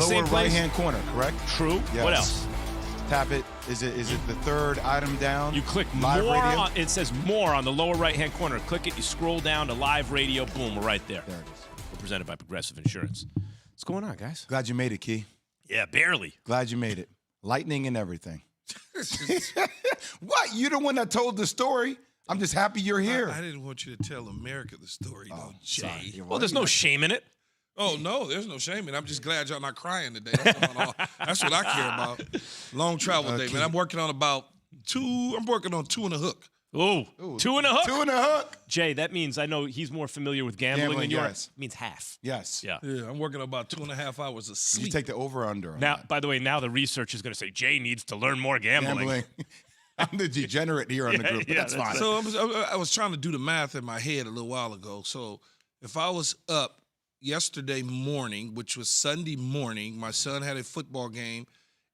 same Lower place? right-hand corner, correct? True. Yes. What else? Tap it. Is it the third item down? You click live more. radio. It says more on the lower right-hand corner. Click it. You scroll down to live radio. Boom, we're right there. There it is. We're presented by Progressive Insurance. What's going on, guys? Glad you made it, Key. Yeah, barely. Glad you made it. Lightning and everything. What? You're the one that told the story. I'm just happy you're here. I didn't want you to tell America the story, though, Jay. Sorry. Well, there's no shame in it. Oh, no, there's no shame in it. I'm just glad y'all not crying today. That's what I care about. Long travel day, man. I'm working on two and a hook. Ooh, 2 and a hook. 2 and a hook. Jay, that means, I know he's more familiar with gambling than you are. yes. It means half. Yes. Yeah. Yeah, I'm working on about 2.5 hours of You sleep. take the over/under. on Now, that. by the way, now the research is going to say Jay needs to learn more gambling. I'm the degenerate here on the group, but yeah, that's that's fine. So I was trying to do the math in my head a little while ago. So if I was up yesterday morning, which was Sunday morning, my son had a football game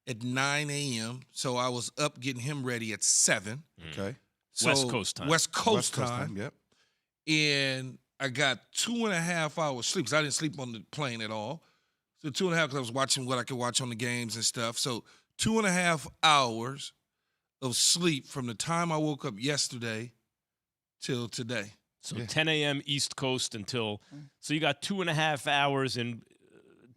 at 9 a.m., so I was up getting him ready at 7. Okay. Mm. So West Coast time. West Coast time. Yep. And I got 2.5 hours sleep because I didn't sleep on the plane at all. So 2.5 because I was watching what I could watch on the games and stuff. So 2.5 hours of sleep from the time I woke up yesterday till today. So 10 a.m. East Coast until so you got 2.5 hours and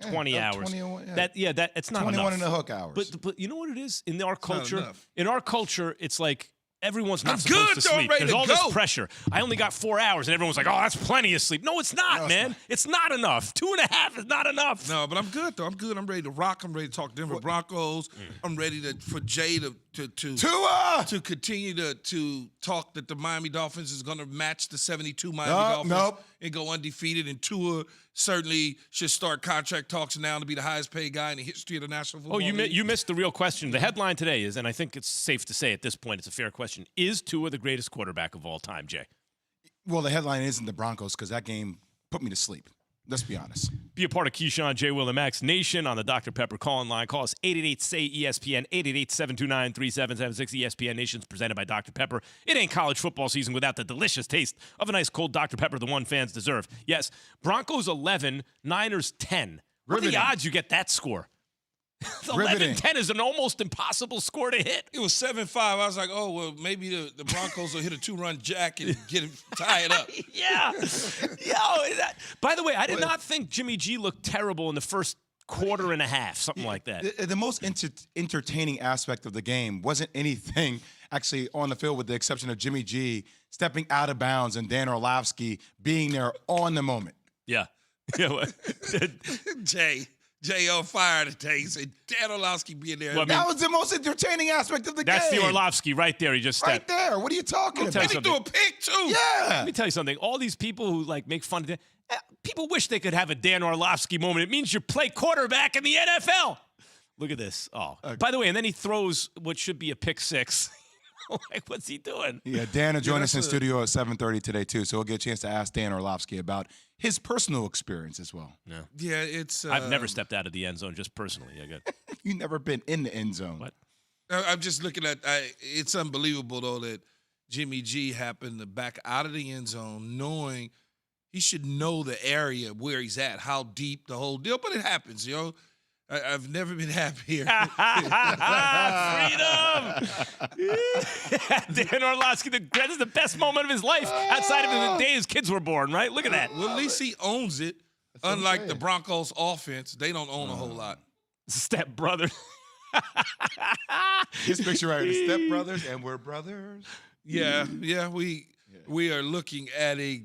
20 hours. 21, That it's not 21 enough. and a hook hours. But you know what it is in our not culture? enough. In our culture, it's like everyone's not I'm supposed good, to though, I'm sleep. ready There's to all this go. pressure. I only got 4 hours, and everyone's like, "Oh, that's plenty of sleep." No, it's not, No, it's man. not. It's not enough. 2.5 is not enough. No, but I'm good though. I'm good. I'm ready to rock. I'm ready to talk Denver Broncos. I'm ready for Jay to Tua! continue to talk that the Miami Dolphins is going to match the 72 Miami Dolphins Nope. and go undefeated. And Tua certainly should start contract talks now to be the highest paid guy in the history of the National Football Oh, League. you missed the real question. The headline today is, and I think it's safe to say at this point, it's a fair question: is Tua the greatest quarterback of all time, Jay? Well, the headline isn't the Broncos because that game put me to sleep. Let's be honest. Be a part of Keyshawn, J. Will, and Max Nation on the Dr. Pepper call-in line. Call us 888-SAY-ESPN, 888-729-3776. ESPN Nation's presented by Dr. Pepper. It ain't college football season without the delicious taste of a nice cold Dr. Pepper, the one fans deserve. Yes, Broncos 11, Niners 10. What are the Riveting. odds you get that score? Riveting. 11-10 is an almost impossible score to hit. It was 7-5. I was like, oh, well, maybe the Broncos will hit a 2-run jack and tie it up. Yeah. By the way, I did not think Jimmy G looked terrible in the first quarter and a half, something like that. The most entertaining aspect of the game wasn't anything actually on the field with the exception of Jimmy G stepping out of bounds and Dan Orlovsky being there on the moment. Yeah. Yeah. Jay on fire today. He said, Dan Orlovsky being there. Well, I mean, That was the most entertaining aspect of the That's game. the Orlovsky right there. He just Right stepped. there. What are you talking tell about? you and he threw a pick, too. Yeah. Let me tell you something. All these people who like make fun of Dan, people wish they could have a Dan Orlovsky moment. It means you play quarterback in the NFL. Look at this. Oh, by the way, and then he throws what should be a pick six. Like, what's he doing? Yeah, Dan will join us in that's studio at 7:30 today, too, so we'll get a chance to ask Dan Orlovsky about his personal experience as well. Yeah, it's. I've never stepped out of the end zone just personally. I got You've never been in the end zone. What? I'm just looking at. It's unbelievable though that Jimmy G happened to back out of the end zone, knowing he should know the area where he's at, how deep the whole deal. But it happens, yo. I've never been happier. Freedom! Dan Orlovsky, that is the best moment of his life outside of the day his kids were born, right? Look at that. Well, at least he owns it. what I'm Unlike the saying. Broncos offense, they don't own a whole lot. Step brother. His picture right here, Step Brothers, and we're brothers. Yeah, we are looking at a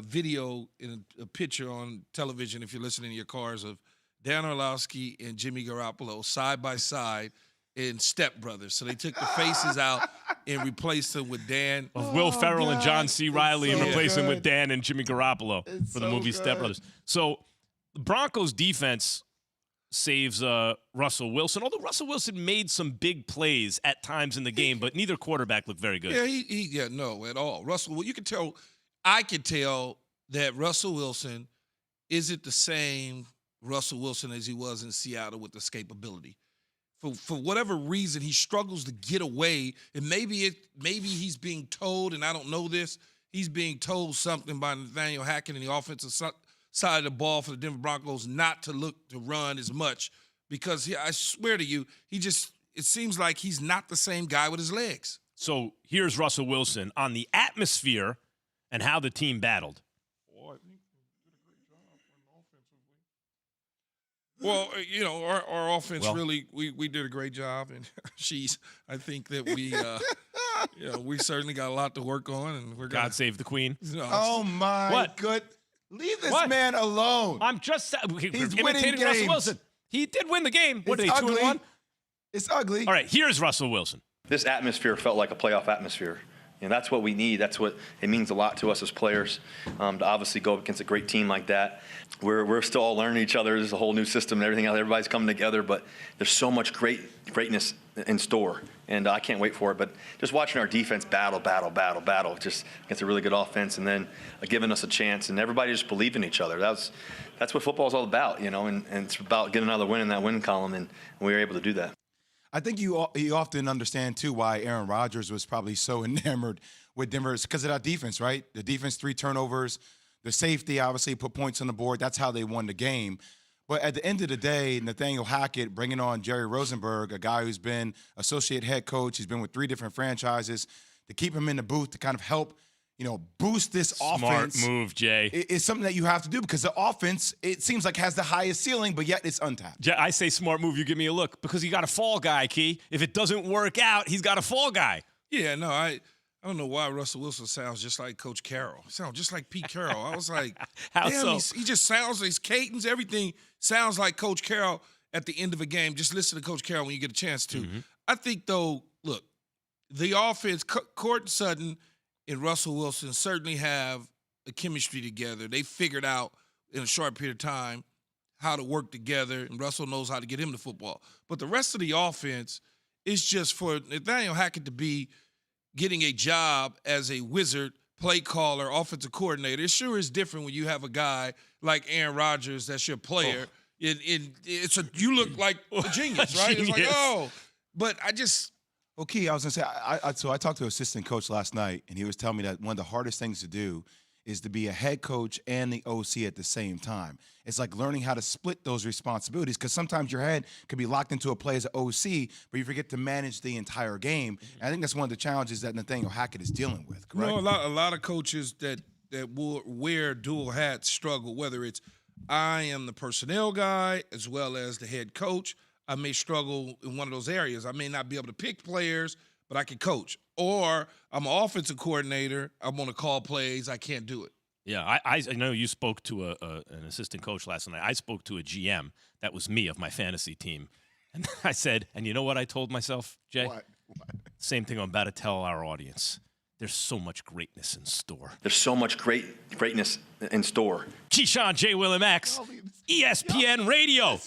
video in a picture on television, if you're listening in your cars, of Dan Orlovsky and Jimmy Garoppolo side by side in Step Brothers. So they took the faces out and replaced them with Dan. Of Will Ferrell and John C. Riley and so replace him with good. Dan and Jimmy Garoppolo for the so movie Step good. Brothers. So the Broncos defense saves Russell Wilson, although Russell Wilson made some big plays at times in the game, but neither quarterback looked very good. Yeah, no, at all. I could tell that Russell Wilson isn't the same Russell Wilson as he was in Seattle with escapability. For whatever reason, he struggles to get away, and maybe he's being told, and I don't know this, he's being told something by Nathaniel Hackett in the offensive side of the ball for the Denver Broncos not to look to run as much because I swear to you, it seems like he's not the same guy with his legs. So here's Russell Wilson on the atmosphere and how the team battled. Well, you know, our offense really, we did a great job, and I think that we, we certainly got a lot to work on, and we're God save the Queen. Oh my good! Leave this man alone. I'm just He's imitating winning Russell games. Wilson. He did win the game. What It's are they, ugly. 2-1? It's ugly. All right, here's Russell Wilson. This atmosphere felt like a playoff atmosphere. And that's what we need. That's what it means a lot to us as players, to obviously go up against a great team like that. We're still all learning each other. There's a whole new system and everything else. Everybody's coming together, but there's so much greatness in store, and I can't wait for it. But just watching our defense battle, just against a really good offense, and then giving us a chance, and everybody just believed in each other. That's what football is all about, you know, and it's about getting another win in that win column, and we were able to do that. I think you often understand, too, why Aaron Rodgers was probably so enamored with Denver. It's because of that defense, right? The defense, 3 turnovers. The safety, obviously, put points on the board. That's how they won the game. But at the end of the day, Nathaniel Hackett bringing on Jerry Rosenberg, a guy who's been associate head coach. He's been with 3 different franchises. To keep him in the booth to kind of help, boost this offense. Smart move, Jay. It's something that you have to do because the offense, it seems like, has the highest ceiling, but yet it's untapped. Jay, I say smart move, you give me a look, because he got a fall guy, Key. If it doesn't work out, he's got a fall guy. Yeah, no, I don't know why Russell Wilson sounds just like Coach Carroll. He sounds just like Pete Carroll. I was like, how damn, so? He just sounds, his cadence, everything sounds like Coach Carroll at the end of a game. Just listen to Coach Carroll when you get a chance to. Mm-hmm. I think, though, look, the offense, Courtland Sutton and Russell Wilson certainly have a chemistry together. They figured out in a short period of time how to work together, and Russell knows how to get him the football. But the rest of the offense is just for Nathaniel Hackett to be getting a job as a wizard, play caller, offensive coordinator. It sure is different when you have a guy like Aaron Rodgers that's your player. You look like a genius, right? It's like, but I just – Okay, I was going to say, so I talked to an assistant coach last night, and he was telling me that one of the hardest things to do is to be a head coach and the OC at the same time. It's like learning how to split those responsibilities because sometimes your head could be locked into a play as an OC, but you forget to manage the entire game. And I think that's one of the challenges that Nathaniel Hackett is dealing with, correct? You know, a lot of coaches that will wear dual hats struggle, whether it's I am the personnel guy as well as the head coach. I may struggle in one of those areas. I may not be able to pick players, but I can coach. Or I'm an offensive coordinator. I want to call plays. I can't do it. Yeah, I know you spoke to an assistant coach last night. I spoke to a GM. That was me of my fantasy team. And I said, and you know what I told myself, Jay? What? Same thing I'm about to tell our audience. There's so much greatness in store. There's so much greatness in store. Keyshawn, J. Will, and Max, ESPN Radio.